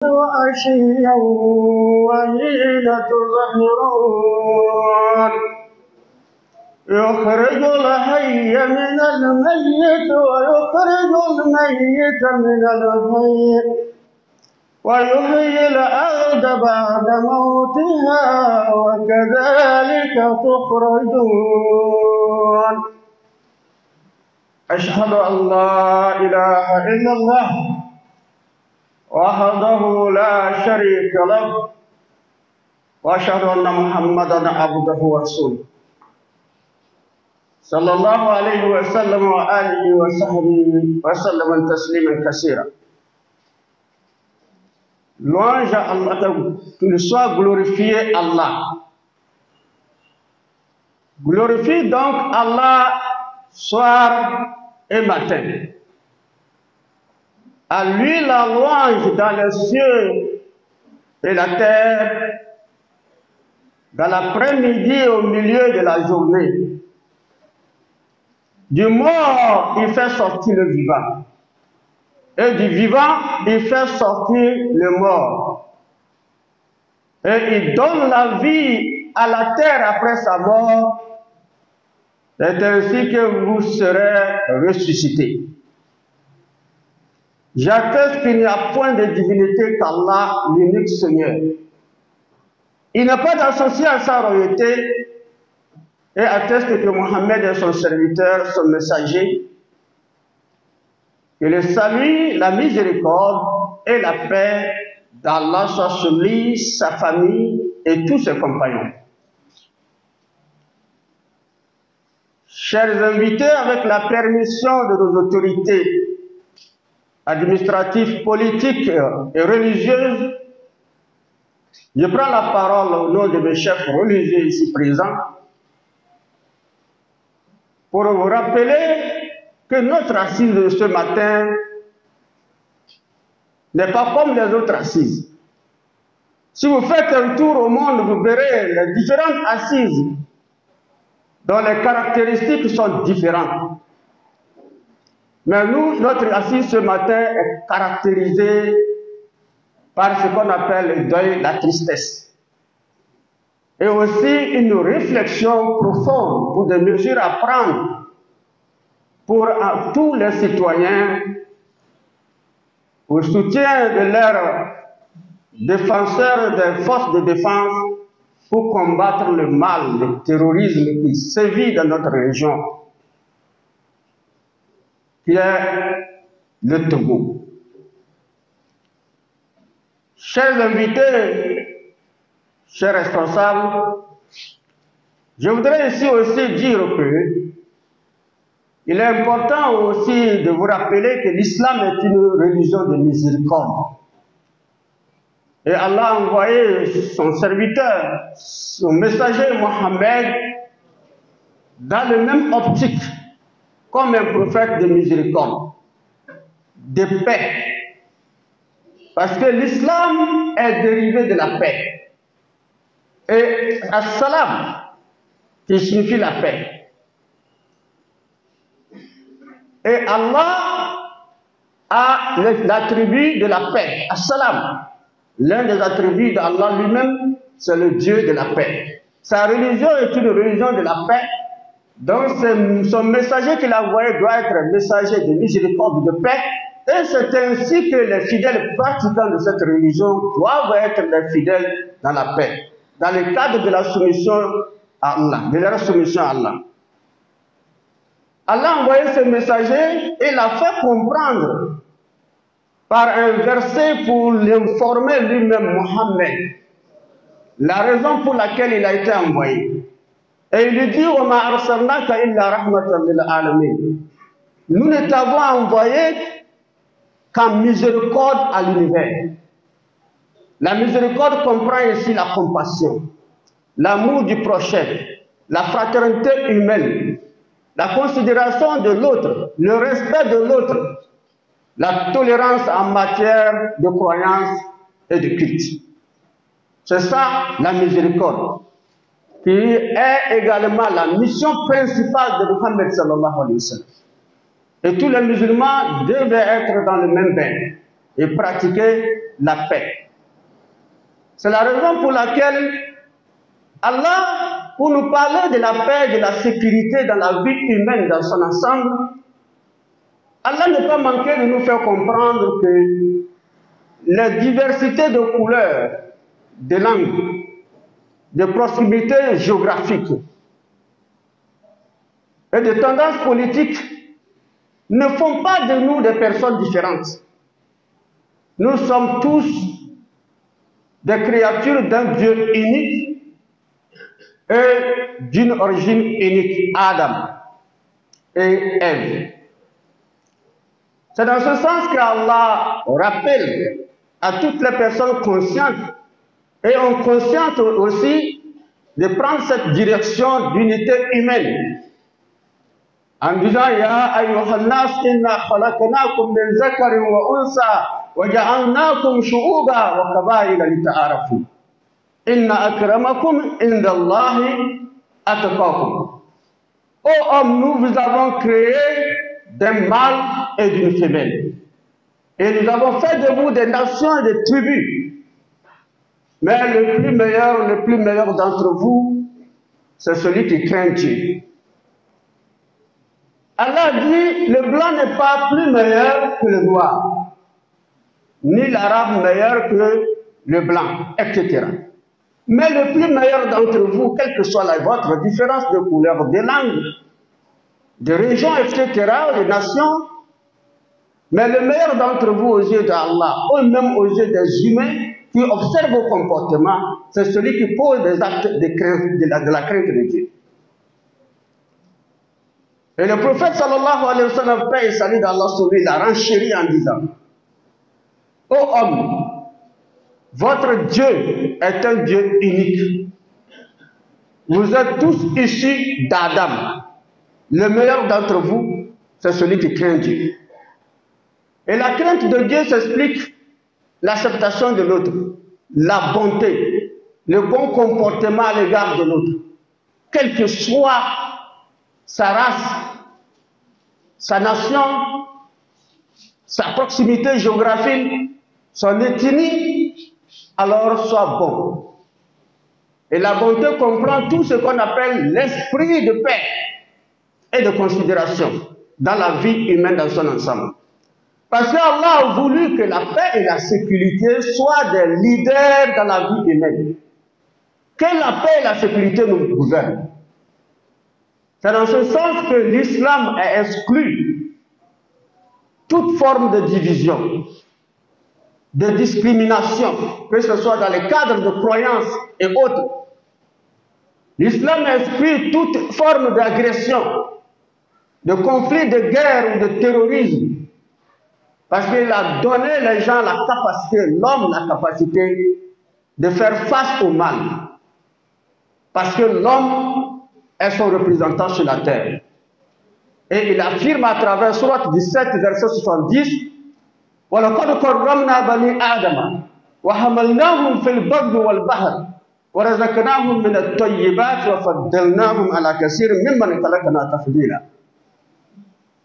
وعشيا وحين تظهرون يخرج الحي من الميت ويخرج الميت من الحي ويحيي الأرض بعد موتها وكذلك تخرجون. أشهد أن لا إله إلا الله وحده لا شريك له وأشهد أن محمدا عبده ورسوله صلى الله عليه وسلم وآله وصحبه وسلم تسليما كثيرا. Louange à Allah, qu'il soit glorifié Allah. Glorifie donc Allah soir et matin. À lui la louange dans les cieux et la terre, dans l'après-midi et au milieu de la journée. Du mort, il fait sortir le vivant. Et du vivant, il fait sortir le mort. Et il donne la vie à la terre après sa mort. C'est ainsi que vous serez ressuscités. J'atteste qu'il n'y a point de divinité qu'Allah, l'unique Seigneur. Il n'a pas d'associé à sa royauté et atteste que Mohammed est son serviteur, son messager. Que le salut, la miséricorde et la paix d'Allah soient sur lui, sa famille et tous ses compagnons. Chers invités, avec la permission de nos autorités administratives, politiques et religieuses, je prends la parole au nom de mes chefs religieux ici présents pour vous rappeler que notre assise de ce matin n'est pas comme les autres assises. Si vous faites un tour au monde, vous verrez les différentes assises dont les caractéristiques sont différentes. Mais nous, notre assise ce matin est caractérisée par ce qu'on appelle le deuil, la tristesse. Et aussi une réflexion profonde pour des mesures à prendre pour tous les citoyens, au soutien de leurs défenseurs des forces de défense pour combattre le mal, le terrorisme qui sévit dans notre région, qui est le Togo. Chers invités, chers responsables, je voudrais ici aussi dire que il est important aussi de vous rappeler que l'islam est une religion de miséricorde. Et Allah a envoyé son serviteur, son messager Mohammed, dans le même optique, comme un prophète de miséricorde, de paix. Parce que l'islam est dérivé de la paix. Et as-salam, qui signifie la paix. Et Allah a l'attribut de la paix. As-salam. L'un des attributs d'Allah lui-même, c'est le Dieu de la paix. Sa religion est une religion de la paix. Donc son messager qu'il a envoyé doit être un messager de miséricorde, de paix. Et c'est ainsi que les fidèles pratiquants de cette religion doivent être les fidèles dans la paix. Dans le cadre de la soumission à Allah, de leur soumission à Allah. Allah a envoyé ce messager et l'a fait comprendre par un verset pour l'informer lui-même, Mohammed, la raison pour laquelle il a été envoyé. Et il lui dit, وَمَا أَرْسَلْنَاكَ إِلَّا رَحْمَةً لِلْعَالَمِينَ. Nous ne t'avons envoyé qu'en miséricorde à l'univers. La miséricorde comprend ici la compassion, l'amour du prochain, la fraternité humaine, la considération de l'autre, le respect de l'autre, la tolérance en matière de croyance et de culte. C'est ça la miséricorde, qui est également la mission principale de Mohammed sallallahu alayhi wa sallam. Et tous les musulmans devaient être dans le même bain. et pratiquer la paix. C'est la raison pour laquelle Allah, pour nous parler de la paix, de la sécurité dans la vie humaine dans son ensemble, Allah n'a pas manqué de nous faire comprendre que la diversité de couleurs, de langues, de proximité géographique et de tendances politiques ne font pas de nous des personnes différentes. Nous sommes tous des créatures d'un Dieu unique et d'une origine unique, Adam et Ève. C'est dans ce sens qu'Allah rappelle à toutes les personnes conscientes et inconscientes aussi de prendre cette direction d'unité humaine en disant Ya ayyuhan nas inna khalaqnakum min zakarin wa unsa wa ja'alnakum shu'uban wa qabaila lita'arafu inna akramakum indallahi atqakum. Ô hommes, nous vous avons créé d'un mâle et d'une femelle. Et nous avons fait de vous des nations et des tribus. Mais le plus meilleur d'entre vous, c'est celui qui craint Dieu. Allah dit, le blanc n'est pas plus meilleur que le noir, ni l'arabe meilleur que le blanc, etc. Mais le plus meilleur d'entre vous, quelle que soit votre différence de couleur, de langue, de région, etc., de nations, mais le meilleur d'entre vous aux yeux d'Allah, ou même aux yeux des humains qui observent vos comportements, c'est celui qui pose des actes de la crainte de Dieu. Et le prophète sallallahu alayhi wa sallam, paix et salut d'Allah sur lui, l'a renchéri en disant, ô homme, votre Dieu est un Dieu unique. Vous êtes tous issus d'Adam. Le meilleur d'entre vous, c'est celui qui craint Dieu. Et la crainte de Dieu s'explique l'acceptation de l'autre, la bonté, le bon comportement à l'égard de l'autre, quelle que soit sa race, sa nation, sa proximité géographique, son ethnie, alors soit bon. Et la bonté comprend tout ce qu'on appelle l'esprit de paix et de considération dans la vie humaine dans son ensemble. Parce qu'Allah a voulu que la paix et la sécurité soient des leaders dans la vie humaine. Que la paix et la sécurité nous gouvernent. C'est dans ce sens que l'islam a exclu toute forme de division, de discrimination, que ce soit dans les cadres de croyances et autres. L'islam a exclu toute forme d'agression, de conflit, de guerre ou de terrorisme. Parce qu'il a donné les gens la capacité, l'homme la capacité de faire face au mal. Parce que l'homme est son représentant sur la terre. Et il affirme à travers Sourate 17, verset 70, وَلَقَدْ كَرَّمْنَا بَنِي آدَمَ وَحَمَلْنَاهُمْ فِي الْبَرِّ وَالْبَحْرِ وَرَزَقْنَاهُم مِّنَ الطَّيِّبَاتِ وَفَضَّلْنَاهُمْ عَلَىٰ كَثِيرٍ مِّمَّنْ خَلَقْنَا تَفْضِيلًا.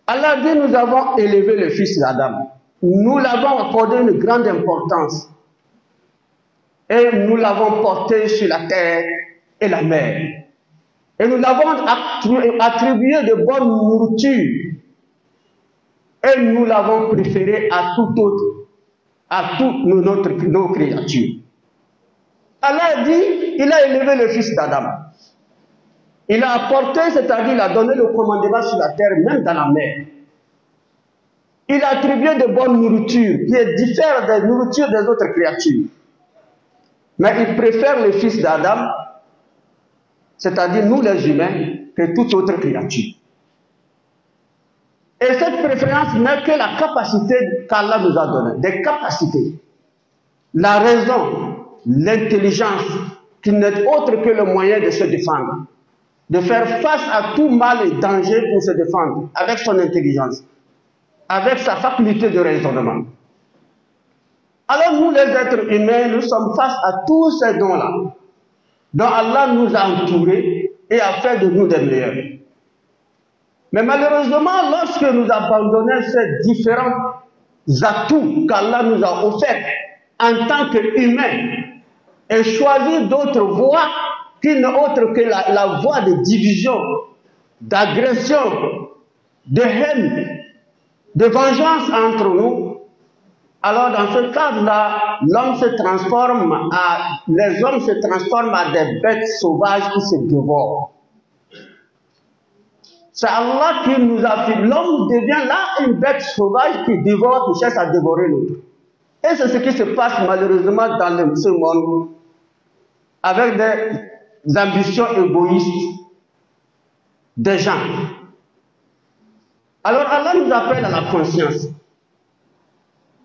Allah dit, nous avons élevé le fils d'Adam. Nous l'avons accordé une grande importance. Et nous l'avons porté sur la terre et la mer. Et nous l'avons attribué de bonne nourriture. Et nous l'avons préféré à tout autre, à toutes nos créatures. Allah dit, il a élevé le fils d'Adam. Il a apporté, c'est-à-dire il a donné le commandement sur la terre, même dans la mer. Il a attribué de bonnes nourritures qui diffèrent des nourritures des autres créatures. Mais il préfère le fils d'Adam, c'est-à-dire nous les humains, que toute autre créature. Et cette préférence n'est que la capacité qu'Allah nous a donnée, des capacités. La raison, l'intelligence, qui n'est autre que le moyen de se défendre. De faire face à tout mal et danger pour se défendre, avec son intelligence, avec sa faculté de raisonnement. Alors nous, les êtres humains, nous sommes face à tous ces dons-là, dont Allah nous a entourés et a fait de nous des meilleurs. Mais malheureusement, lorsque nous abandonnons ces différents atouts qu'Allah nous a offerts en tant qu'humains et choisir d'autres voies qui n'est autre que la voie de division, d'agression, de haine, de vengeance entre nous, alors dans ce cadre-là, les hommes se transforment à des bêtes sauvages qui se dévorent. C'est Allah qui nous a fait. L'homme devient là une bête sauvage qui dévore, qui cherche à dévorer l'autre. Et c'est ce qui se passe malheureusement dans ce monde, avec des ambitions égoïstes des gens. Alors Allah nous appelle à la conscience.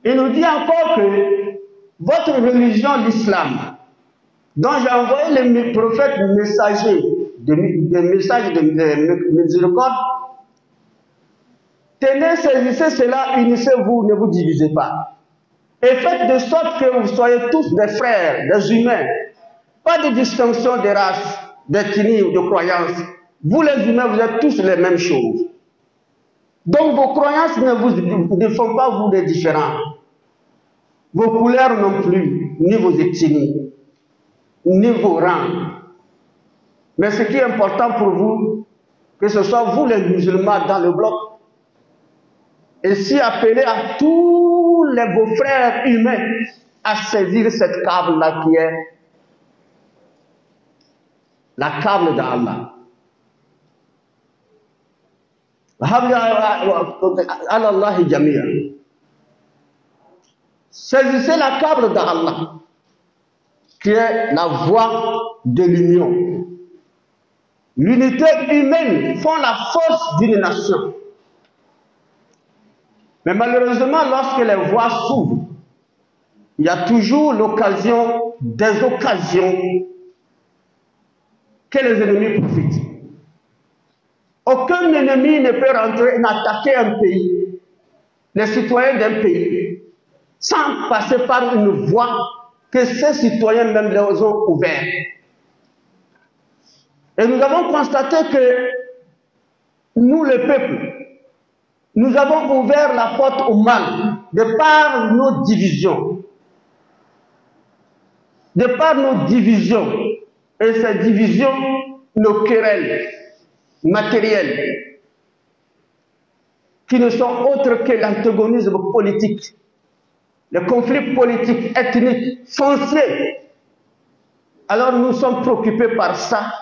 Il nous dit encore que votre religion, l'islam, dont j'ai envoyé les prophètes messagers, des messages de miséricorde, tenez, saisissez cela, unissez-vous, ne vous divisez pas. Et faites de sorte que vous soyez tous des frères, des humains. Pas de distinction de race, d'ethnie ou de croyance. Vous les humains, vous êtes tous les mêmes choses. Donc vos croyances ne font pas vous des différents. Vos couleurs non plus, ni vos ethnies, ni vos rangs. Mais ce qui est important pour vous, que ce soit vous les musulmans dans le bloc, et si appelez à tous les beaux-frères humains à saisir cette câble-là qui est la câble d'Allah. Saisissez la câble d'Allah, qui est la voie de l'union. L'unité humaine font la force d'une nation. Mais malheureusement, lorsque les voies s'ouvrent, il y a toujours l'occasion, des occasions que les ennemis profitent. Aucun ennemi ne peut rentrer et attaquer un pays, les citoyens d'un pays, sans passer par une voie que ces citoyens même les ont ouverts. Et nous avons constaté que nous, le peuple, nous avons ouvert la porte au mal de par nos divisions. De par nos divisions. Et ces divisions, nos querelles matérielles, qui ne sont autres que l'antagonisme politique, le conflit politique, ethnique, foncier. Alors nous sommes préoccupés par ça.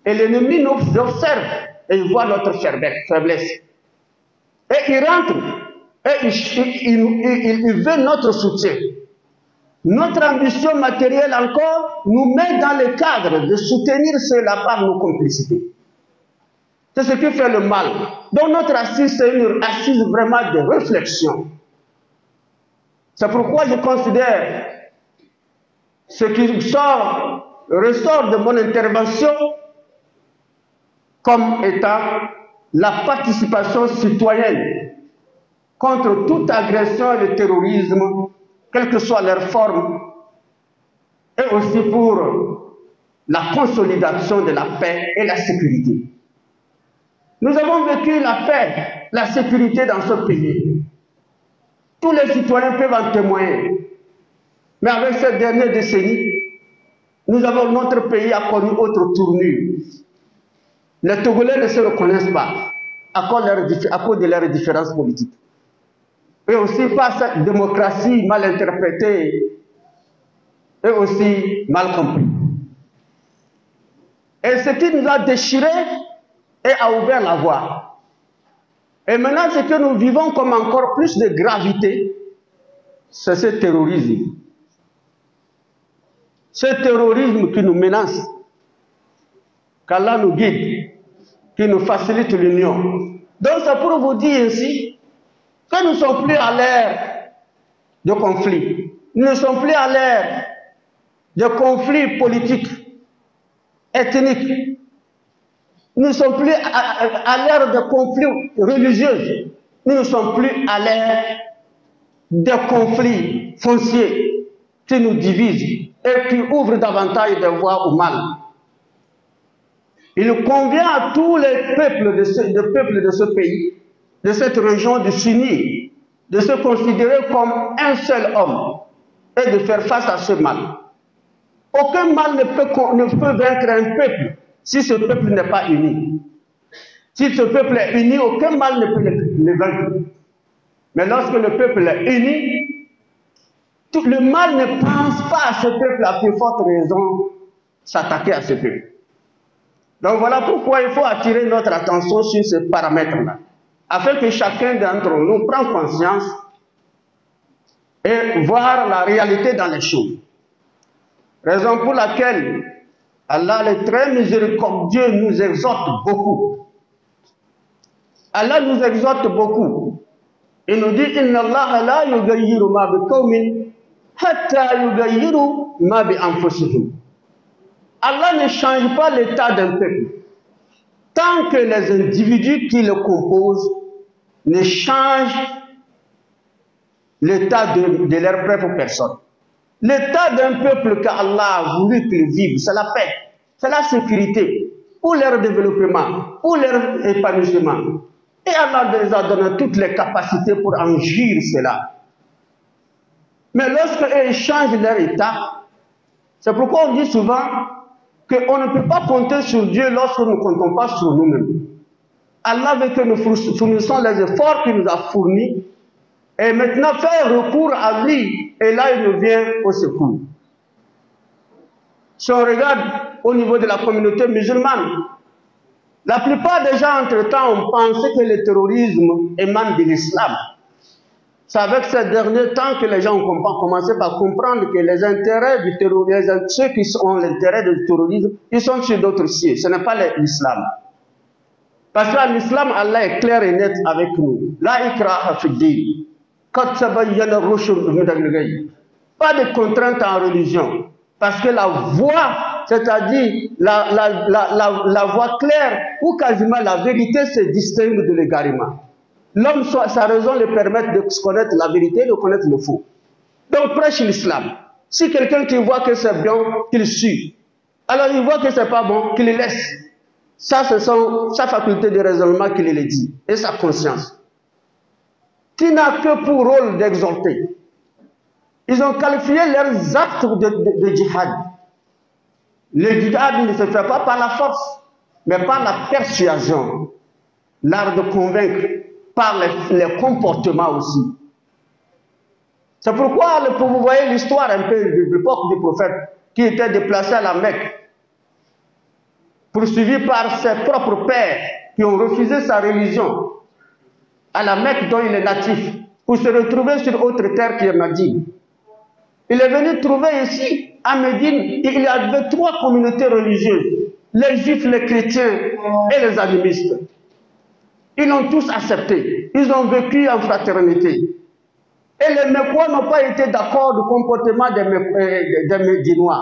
Et l'ennemi nous observe et il voit notre faiblesse. Et il rentre et il veut notre soutien. Notre ambition matérielle encore nous met dans le cadre de soutenir cela par nos complicités. C'est ce qui fait le mal. Donc notre assise, c'est une assise vraiment de réflexion. C'est pourquoi je considère ce qui ressort de mon intervention comme étant la participation citoyenne contre toute agression et le terrorisme, quelle que soit leur forme, et aussi pour la consolidation de la paix et la sécurité. Nous avons vécu la paix, la sécurité dans ce pays. Tous les citoyens peuvent en témoigner. Mais avec ces dernières décennies, notre pays a connu autre tournure. Les Togolais ne se reconnaissent pas à cause de leurs différences politiques. Et aussi par cette démocratie mal interprétée et aussi mal comprise. Et ce qui nous a déchirés et a ouvert la voie. Et maintenant, ce que nous vivons comme encore plus de gravité, c'est ce terrorisme. Ce terrorisme qui nous menace, qu'Allah nous guide, qui nous facilite l'union. Donc c'est pour vous dire ainsi que nous ne sommes plus à l'ère de conflit. Nous ne sommes plus à l'ère de conflits politiques, ethniques. Nous ne sommes plus à l'ère de conflits religieux. Nous ne sommes plus à l'ère de conflits fonciers qui nous divisent et qui ouvrent davantage des voies au mal. Il convient à tous les peuples de ce pays, de cette région, de s'unir de se considérer comme un seul homme et de faire face à ce mal. Aucun mal ne peut vaincre un peuple si ce peuple n'est pas uni. Si ce peuple est uni, aucun mal ne peut le vaincre. Mais lorsque le peuple est uni, tout le mal ne pense pas à ce peuple, à plus forte raison s'attaquer à ce peuple. Donc voilà pourquoi il faut attirer notre attention sur ce paramètre-là, afin que chacun d'entre nous prenne conscience et voir la réalité dans les choses. Raison pour laquelle Allah, le très miséricordieux, nous exhorte beaucoup. Allah nous exhorte beaucoup. Il nous dit Inna Allah la yughayyiru ma bi qawmin hatta yughayyiru ma bi anfusihim. Allah ne change pas l'état d'un peuple tant que les individus qui le composent ne changent l'état de leur propre personne. L'état d'un peuple qu'Allah a voulu qu'il vive, c'est la paix, c'est la sécurité, pour leur développement, pour leur épanouissement. Et Allah les a donné toutes les capacités pour en jouir cela. Mais lorsqu'ils changent leur état, c'est pourquoi on dit souvent qu'on ne peut pas compter sur Dieu lorsque nous ne comptons pas sur nous-mêmes. Allah veut que nous fournissions les efforts qu'il nous a fournis et maintenant faire recours à lui, et là il nous vient au secours. Si on regarde au niveau de la communauté musulmane, la plupart des gens entre-temps ont pensé que le terrorisme émane de l'islam. C'est avec ces derniers temps que les gens ont commencé par comprendre que les intérêts du terrorisme, ceux qui ont l'intérêt du terrorisme, ils sont sur d'autres cieux, ce n'est pas l'islam. Parce que l'islam, Allah est clair et net avec nous. La ikraha fi din. Pas de contrainte en religion. Parce que la voie, c'est-à-dire la voie claire ou quasiment la vérité se distingue de l'égarement. L'homme, sa raison le permet de connaître la vérité, de connaître le faux. Donc prêche l'islam. Si quelqu'un qui voit que c'est bien, qu'il suit. Alors il voit que c'est pas bon, qu'il le laisse. Ça, c'est sa faculté de raisonnement qu'il le dit. Et sa conscience. Qui n'a que pour rôle d'exhorter. Ils ont qualifié leurs actes de djihad. Le djihad ne se fait pas par la force, mais par la persuasion. L'art de convaincre, par les comportements aussi. C'est pourquoi vous voyez l'histoire un peu de l'époque du prophète qui était déplacé à la Mecque, poursuivi par ses propres pères qui ont refusé sa religion, à la Mecque dont il est natif, pour se retrouver sur autre terre qui est Médine. Il est venu trouver ici, à Médine, il y avait 3 communautés religieuses, les juifs, les chrétiens et les animistes. Ils l'ont tous accepté, ils ont vécu en fraternité. Et les Mécois n'ont pas été d'accord du comportement des Médinois.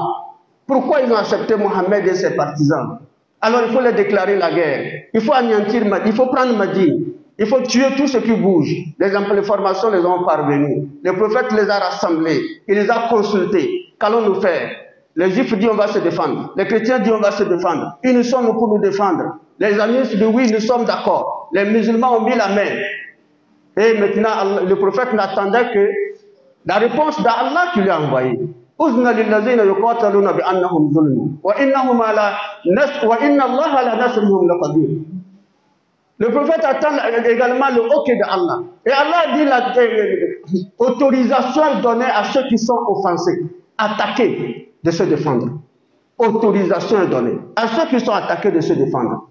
Pourquoi ils ont accepté Mohammed et ses partisans? Alors il faut les déclarer la guerre, il faut anéantir Médine, il faut prendre Médine. Il faut tuer tout ce qui bouge. Les informations les ont parvenues. Le prophète les a rassemblés. Il les a consultés. Qu'allons-nous faire? Les juifs disent on va se défendre. Les chrétiens disent on va se défendre. Ils nous sommes pour nous défendre. Les animistes disent oui, nous sommes d'accord. Les musulmans ont mis la main. Et maintenant, le prophète n'attendait que la réponse d'Allah qui lui a envoyé. Le prophète attend également le OK d'Allah. Et Allah dit l'autorisation est donnée à ceux qui sont offensés, attaqués, de se défendre. Autorisation est donnée à ceux qui sont attaqués de se défendre.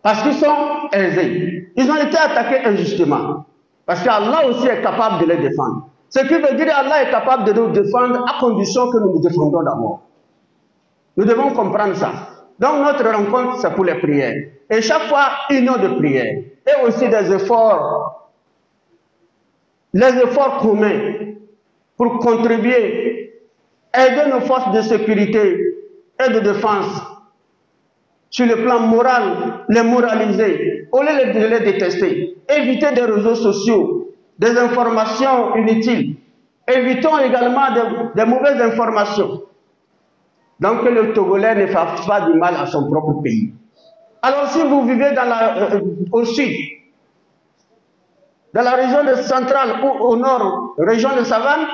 Parce qu'ils sont aisés. Ils ont été attaqués injustement. Parce qu'Allah aussi est capable de les défendre. Ce qui veut dire qu'Allah est capable de nous défendre à condition que nous nous défendons d'abord. Nous devons comprendre ça. Donc notre rencontre, c'est pour les prières. Et chaque fois, union de prière. Et aussi des efforts. Les efforts communs pour contribuer, aider nos forces de sécurité et de défense sur le plan moral, les moraliser, au lieu de les détester. Éviter des réseaux sociaux, des informations inutiles. Évitons également des mauvaises informations. Donc que le Togolais ne fasse pas du mal à son propre pays. Alors si vous vivez au sud, dans la région centrale ou au nord, région de savane,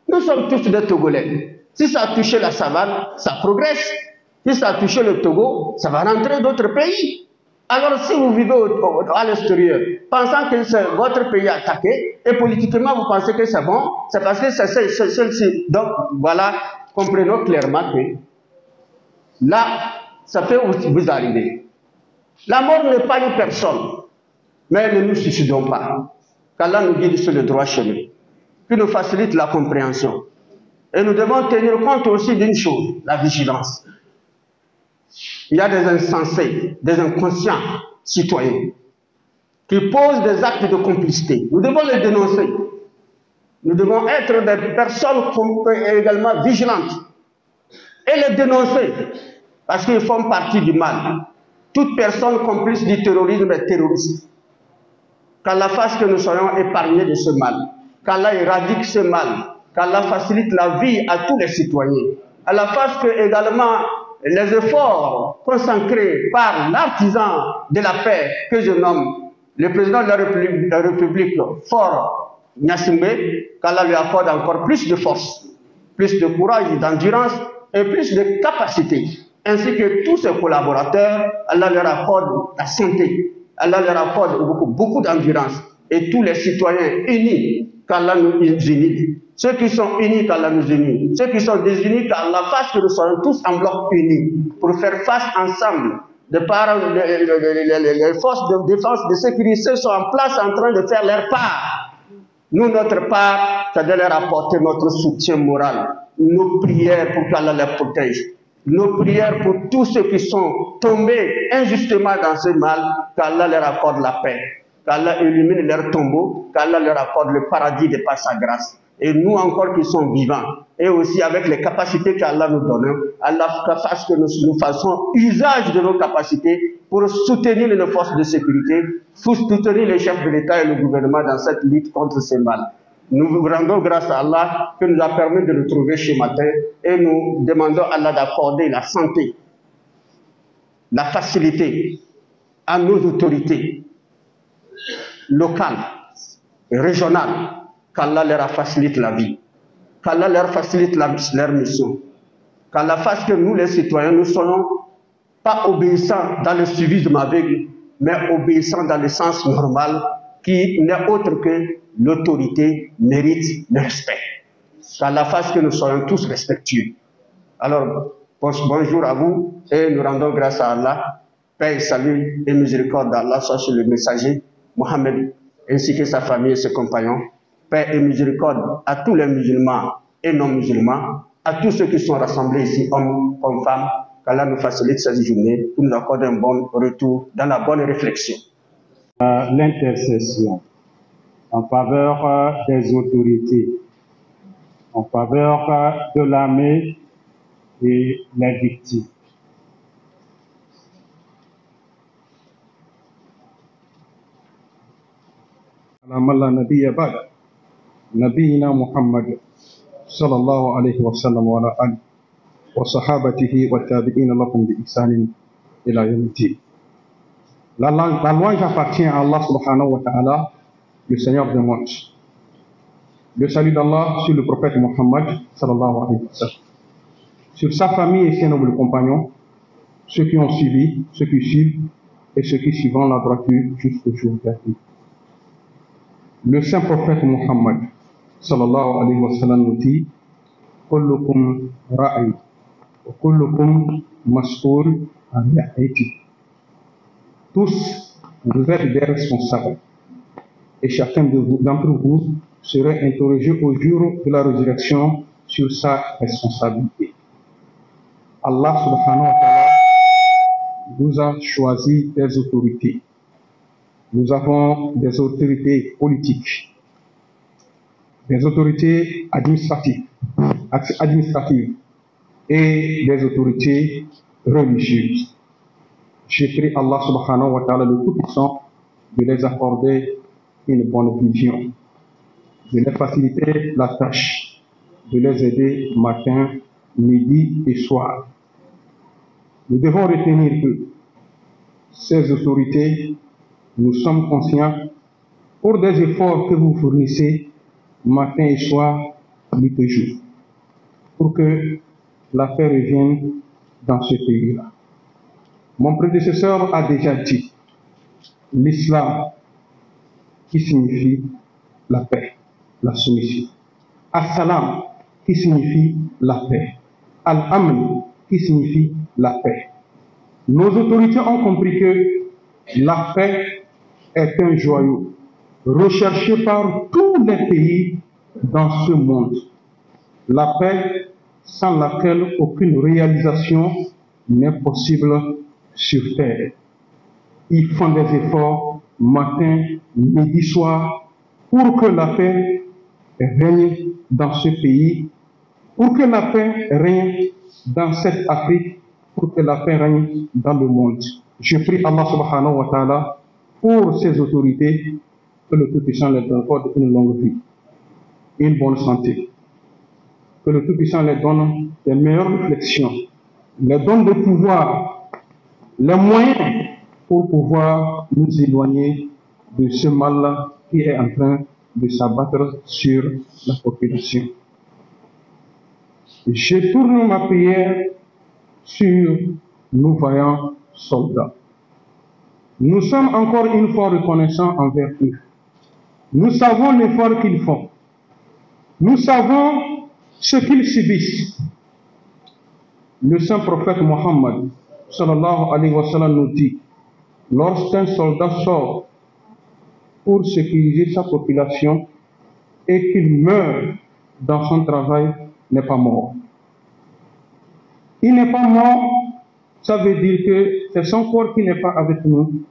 nous sommes tous des Togolais. Si ça a touché la savane, ça progresse. Si ça a touché le Togo, ça va rentrer d'autres pays. Alors si vous vivez à l'extérieur, pensant que votre pays est attaqué, et politiquement vous pensez que c'est bon, c'est parce que c'est celle-ci. Donc voilà, comprenons clairement que là, ça peut vous arriver. La mort n'est pas une personne, mais ne nous suicidons pas. Qu'Allah nous guide sur le droit chemin, qu'il nous facilite la compréhension. Et nous devons tenir compte aussi d'une chose, la vigilance. Il y a des insensés, des inconscients citoyens qui posent des actes de complicité. Nous devons les dénoncer. Nous devons être des personnes également vigilantes et les dénoncer parce qu'ils font partie du mal. Toute personne complice du terrorisme est terroriste. Qu'Allah fasse que nous soyons épargnés de ce mal. Qu'Allah éradique ce mal. Qu'Allah facilite la vie à tous les citoyens. Allah fasse que également les efforts consacrés par l'artisan de la paix que je nomme le président de la République, Faure Gnassingbé, qu'Allah lui accorde encore plus de force, plus de courage, d'endurance et plus de capacité, ainsi que tous ses collaborateurs. Allah leur accorde la santé, Allah leur accorde beaucoup d'endurance, et tous les citoyens unis, qu'Allah nous unit. Ceux qui sont unis, qu'Allah nous unit. Ceux qui sont désunis, qu'Allah fasse que nous soyons tous en bloc unis pour faire face ensemble. De par les forces de défense, de sécurité sont en place en train de faire leur part. Nous, notre part, c'est de leur apporter notre soutien moral. Nos prières pour qu'Allah les protège. Nos prières pour tous ceux qui sont tombés injustement dans ce mal, qu'Allah leur accorde la paix. Qu'Allah illumine leur tombeau, qu'Allah leur accorde le paradis de par sa grâce. Et nous encore qui sommes vivants, et aussi avec les capacités qu'Allah nous donne, Allah fasse que nous fassions usage de nos capacités pour soutenir les forces de sécurité, pour soutenir les chefs de l'État et le gouvernement dans cette lutte contre ces mal. Nous vous rendons grâce à Allah qui nous a permis de nous trouver ce matin, et nous demandons à Allah d'accorder la santé, la facilité à nos autorités locales et régionales, qu'Allah leur facilite la vie, qu'Allah leur facilite leur mission, qu'Allah fasse que nous les citoyens, nous ne soyons pas obéissants dans le civisme aveugle, mais obéissants dans le sens normal qui n'est autre que l'autorité mérite le respect. Qu'Allah fasse que nous soyons tous respectueux. Alors, bonjour à vous et nous rendons grâce à Allah. Paix, salut et miséricorde d'Allah soit sur le messager Mohammed ainsi que sa famille et ses compagnons. Paix et miséricorde à tous les musulmans et non-musulmans, à tous ceux qui sont rassemblés ici, hommes comme femmes, qu'Allah nous facilite cette journée, pour nous accorder un bon retour dans la bonne réflexion. L'intercession en faveur des autorités, en faveur de l'armée et les victimes. نبينا محمد صلى الله عليه وسلم وعلى آله وصحابته والتابعين لهم بإحسان إلى يوم الدين. La louange appartient à Allah subhanahu wa ta'ala, le Seigneur des mondes. Le salut d'Allah sur le prophète Muhammad sallallahu alayhi wa sallam, sur sa famille et ses nobles compagnons, ceux qui ont suivi, ceux qui suivent et ceux qui suivront la droiture jusqu'au jour dernier. Le saint prophète Muhammad sallallahu alayhi wa sallam nous dit: kullukum ra'i wa kullukum mas'ul an ra'iyati. Tous, vous êtes des responsables et chacun d'entre vous sera interrogé au jour de la résurrection sur sa responsabilité. Allah subhanahu wa ta'ala nous a choisi des autorités. Nous avons des autorités politiques, des autorités administratives et des autorités religieuses. Je prie Allah subhanahu wa ta'ala le Tout-Puissant de les accorder une bonne vision, de les faciliter la tâche, de les aider matin, midi et soir. Nous devons retenir que ces autorités, nous sommes conscients pour des efforts que vous fournissez matin et soir, nuit et jour, pour que la paix revienne dans ce pays-là. Mon prédécesseur a déjà dit l'islam qui signifie la paix, la soumission. As-salam qui signifie la paix. Al-amn qui signifie la paix. Nos autorités ont compris que la paix est un joyau recherché par tous les pays dans ce monde. La paix sans laquelle aucune réalisation n'est possible sur terre. Ils font des efforts matin, midi, soir pour que la paix règne dans ce pays, pour que la paix règne dans cette Afrique, pour que la paix règne dans le monde. Je prie Allah subhanahu wa ta'ala pour ces autorités, que le Tout-Puissant les accorde une longue vie, une bonne santé, que le Tout-Puissant les donne les meilleures réflexions, les donne de pouvoir, les moyens pour pouvoir nous éloigner de ce mal qui est en train de s'abattre sur la population. Je tourne ma prière sur nos vaillants soldats. Nous sommes encore une fois reconnaissants envers eux. Nous savons l'effort qu'ils font. Nous savons ce qu'ils subissent. Le saint prophète Mohammed sallallahu alayhi wa sallam nous dit, lorsqu'un soldat sort pour sécuriser sa population et qu'il meurt dans son travail, n'est pas mort. Il n'est pas mort, ça veut dire que c'est son corps qui n'est pas avec nous,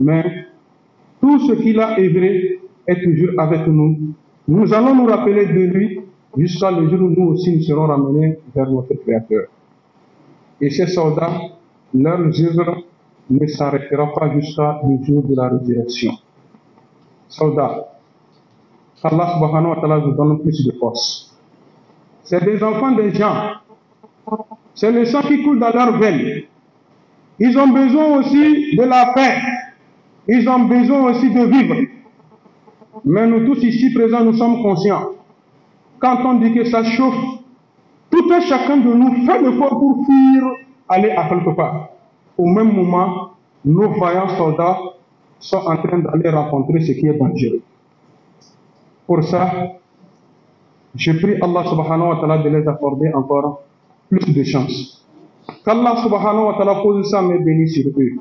mais tout ce qu'il a œuvré est toujours avec nous. Nous allons nous rappeler de lui jusqu'à le jour où nous aussi nous serons ramenés vers notre Créateur. Et ces soldats, leur œuvre ne s'arrêtera pas jusqu'à le jour de la résurrection. Soldats, Allah subhanahu wa ta'ala vous donne plus de force. C'est des enfants des gens. C'est le sang qui coule dans leur veine. Ils ont besoin aussi de la paix. Ils ont besoin aussi de vivre. Mais nous tous ici présents, nous sommes conscients. Quand on dit que ça chauffe, tout un chacun de nous fait l'effort pour fuir, aller à quelque part. Au même moment, nos vaillants soldats sont en train d'aller rencontrer ce qui est dangereux. Pour ça, je prie Allah subhanahu wa ta'ala de les accorder encore plus de chance. Qu'Allah subhanahu wa ta'ala pose sa main bénie sur eux,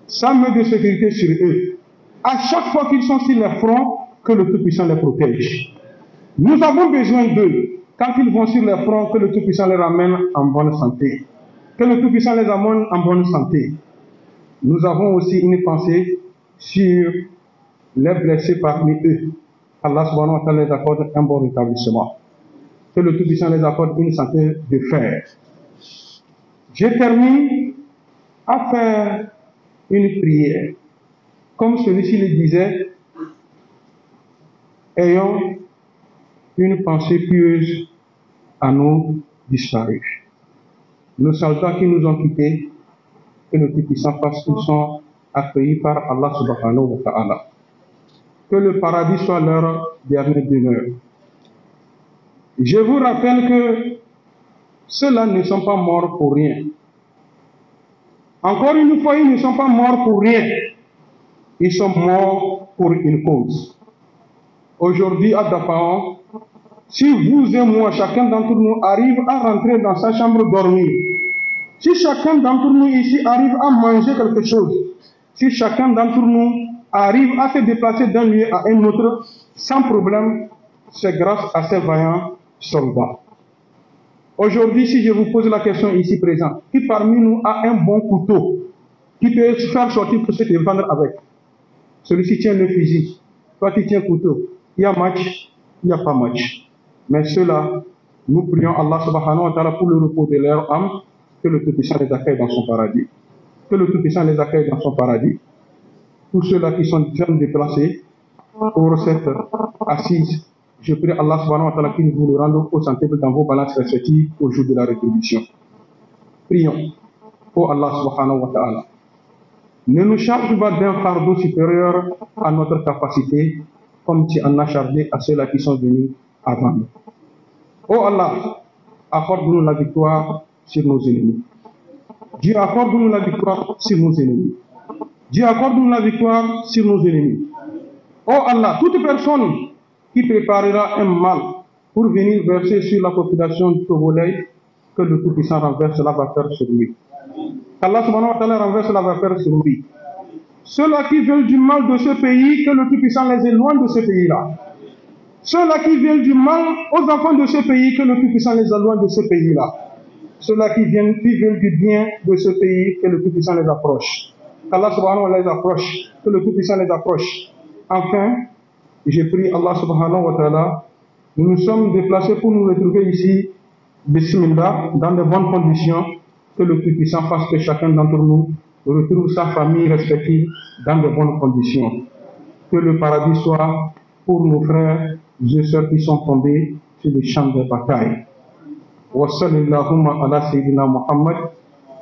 sa main de sécurité sur eux. À chaque fois qu'ils sont sur les fronts, que le Tout-Puissant les protège. Nous avons besoin d'eux. Quand ils vont sur les fronts, que le Tout-Puissant les ramène en bonne santé. Que le Tout-Puissant les amène en bonne santé. Nous avons aussi une pensée sur les blessés parmi eux. Allah subhanahu wa ta'ala les accorde un bon rétablissement. Que le Tout-Puissant les accorde une santé de fer. Je termine à faire une prière. Comme celui-ci le disait, ayons une pensée pieuse à nos disparus. Nos soldats qui nous ont quittés, que le Tout-Puissant fasse qu'ils sont accueillis par Allah subhanahu wa ta'ala. Que le paradis soit leur dernière demeure. Je vous rappelle que ceux-là ne sont pas morts pour rien. Encore une fois, ils ne sont pas morts pour rien. Ils sont morts pour une cause. Aujourd'hui, à Dapaon, si vous et moi, chacun d'entre nous arrive à rentrer dans sa chambre dormir, si chacun d'entre nous ici arrive à manger quelque chose, si chacun d'entre nous arrive à se déplacer d'un lieu à un autre sans problème, c'est grâce à ces vaillants soldats. Aujourd'hui, si je vous pose la question ici présent, qui parmi nous a un bon couteau, qui peut se faire sortir pour se défendre avec? Celui-ci tient le fusil, toi tu tiens le couteau. Il y a match, il n'y a pas match. Mais ceux-là, nous prions Allah subhanahu wa ta'ala pour le repos de leur âme, que le Tout-Puissant les accueille dans son paradis. Que le Tout-Puissant les accueille dans son paradis. Tous ceux-là qui sont déplacés pour cette assise, je prie Allah subhanahu wa ta'ala qu'il vous le rende au centre dans vos balances respectives au jour de la rétribution. Prions. Ô Allah subhanahu wa ta'ala, ne nous charge pas d'un fardeau supérieur à notre capacité comme tu en as chargé à ceux-là qui sont venus avant nous. Oh Allah, accorde-nous la victoire sur nos ennemis. Dieu, accorde-nous la victoire sur nos ennemis. Dieu, accorde-nous la victoire sur nos ennemis. Oh Allah, toute personne qui préparera un mal pour venir verser sur la population de Tobolay, que le Tout-Puissant renverse la vapeur sur lui. Qu'Allah subhanahu wa ta'ala renverse la vapeur sur lui. Ceux-là qui veulent du mal de ce pays, que le Tout-Puissant les éloigne de ce pays-là. Ceux-là qui veulent du mal aux enfants de ce pays, que le Tout-Puissant les éloigne de ce pays-là. Ceux-là qui veulent du bien de ce pays, que le Tout-Puissant les approche. Qu'Allah subhanahu wa ta'ala les approche, que le Tout-Puissant les approche. Enfin, j'ai prié Allah subhanahu wa ta'ala, nous nous sommes déplacés pour nous retrouver ici, bismillah, dans de bonnes conditions, que le Tout-Puissant fasse que chacun d'entre nous retrouve sa famille respective dans de bonnes conditions. Que le paradis soit pour nos frères et sœurs qui sont tombés sur les champs de bataille. Wa sallallahu ala sayyidina Muhammad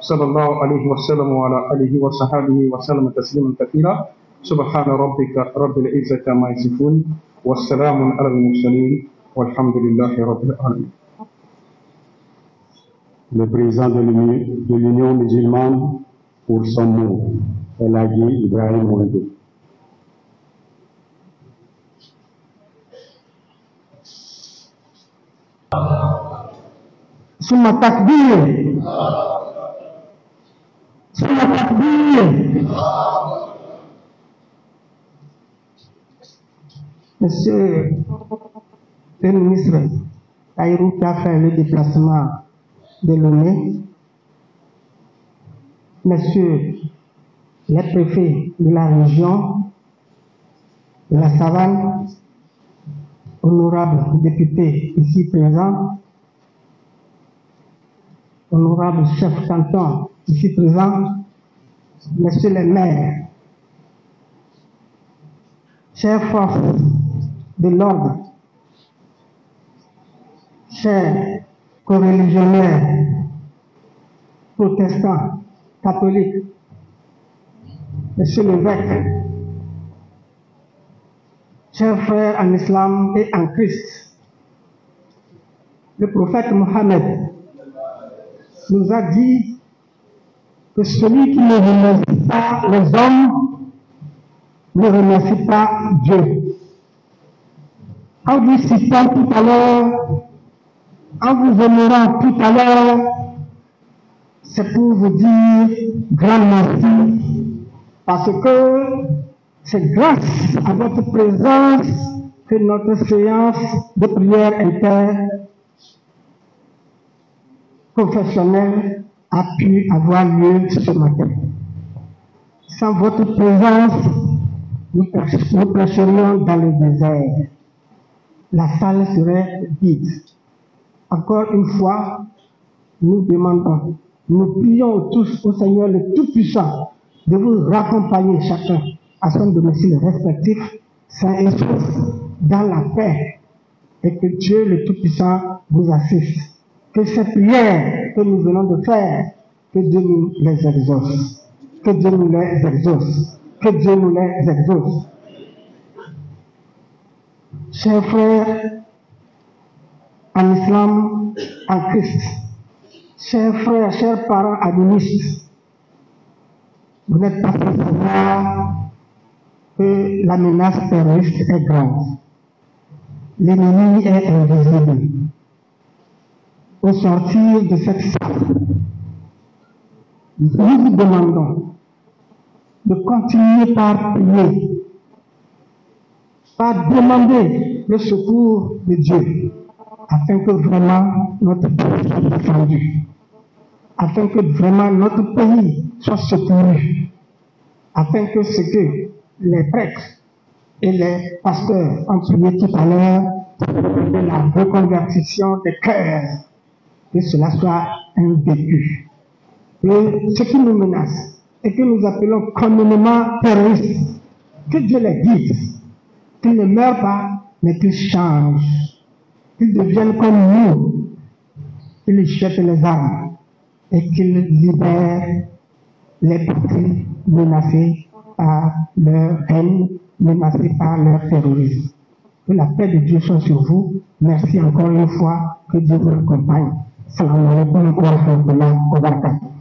sallallahu alayhi wa sallam wa ala alihi wa sahbihi wa sallam tasliman kathira. Subhana rabbika rabbil izzati amma yasifun wa salamun ala al-mursalin walhamdulillahi rabbil alamin. Le président de l'Union musulmane pour son mot, El Hadji Ibrahim Moundou. Summa takbir. Summa takbir. Monsieur le ministre Taïrou qui a fait le déplacement de Lomé, Messieurs les préfets de la région de la Savane, honorables députés ici présents, honorables chefs cantons ici présents, Messieurs les maires, chers forces de l'ordre, chers coreligionnaires, protestants, catholiques, Monsieur l'évêque, chers frères en islam et en Christ, le prophète Mohammed nous a dit que celui qui ne remercie pas les hommes ne remercie pas Dieu. En vous citant tout à l'heure, en vous honorant tout à l'heure, c'est pour vous dire grand merci, parce que c'est grâce à votre présence que notre séance de prière interconfessionnelle a pu avoir lieu ce matin. Sans votre présence, nous prêcherions dans le désert. La salle serait vide. Encore une fois, nous demandons, nous prions tous au Seigneur le Tout-Puissant de vous raccompagner chacun à son domicile respectif, sain et sauf, dans la paix, et que Dieu le Tout-Puissant vous assiste. Que ces prières que nous venons de faire, que Dieu nous les exauce. Que Dieu nous les exauce. Que Dieu nous les exauce. Chers frères en islam, en Christ, chers frères, chers parents animistes, vous n'êtes pas sans savoir que la menace terroriste est grande. L'ennemi est invisible. Au sortir de cette salle, nous vous demandons de continuer par prier, par demander le secours de Dieu, afin que vraiment notre pays soit défendu, afin que vraiment notre pays soit secouru, afin que ce que les prêtres et les pasteurs ont prié tout à l'heure, de la reconvertition des cœurs, que cela soit un début. Que ce qui nous menace et que nous appelons communément terroristes, que Dieu les guide, qu'ils ne meurent pas, mais qu'ils changent, qu'ils deviennent comme nous, qu'ils jettent les armes et qu'ils libèrent les partis menacés par leur haine, menacés par leur terrorisme. Que la paix de Dieu soit sur vous. Merci encore une fois. Que Dieu vous accompagne. Salam alaikum wa rahmatullahi wa barakatuh.